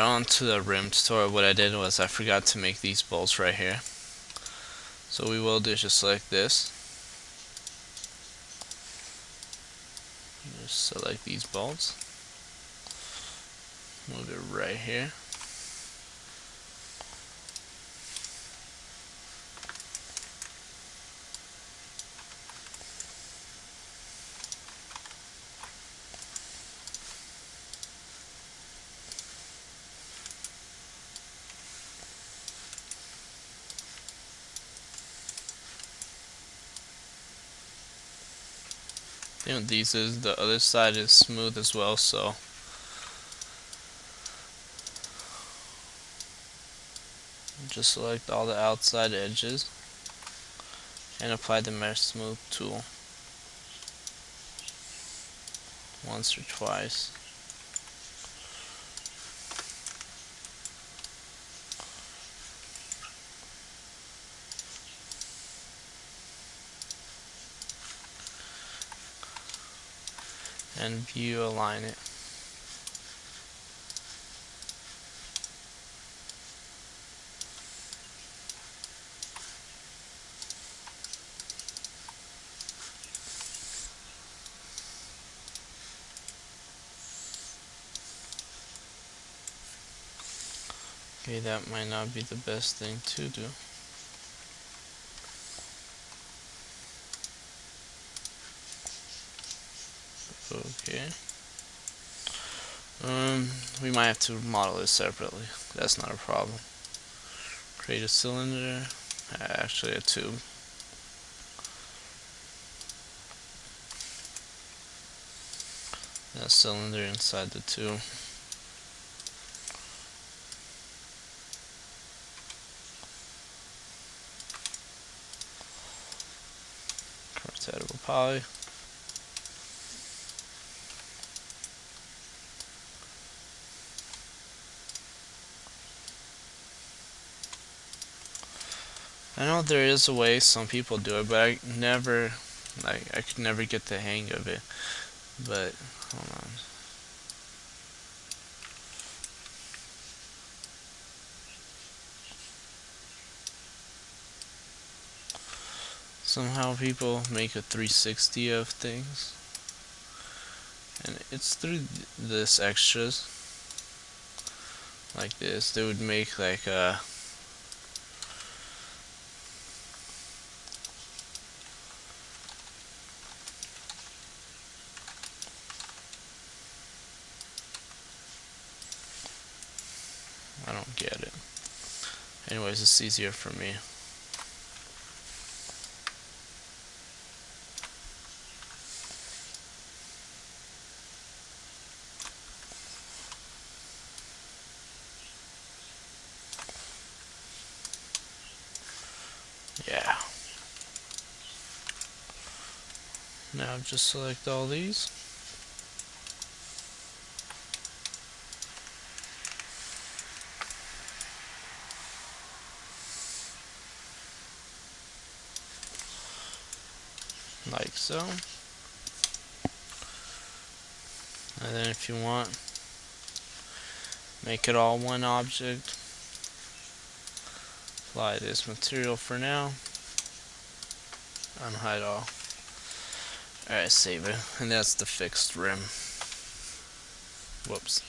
On to the rim tutorial, what I did was I forgot to make these bolts right here. So we will do just like this. Just select these bolts. Move it right here. The other side is smooth as well, so just select all the outside edges and apply the mesh smooth tool once or twice. And view align it. Okay, that might not be the best thing to do. Okay. We might have to model it separately. That's not a problem. Create a cylinder, actually a tube. That cylinder inside the tube. Compatible poly. I know there is a way some people do it, but I could never get the hang of it. But hold on. Somehow people make a 360 of things, and it's through this extras like this. They would make like a I don't get it. Anyways, it's easier for me. Yeah. Now just select all these. Like so. And then if you want, make it all one object. Apply this material for now. Unhide all. Alright, save it. And that's the fixed rim. Whoops.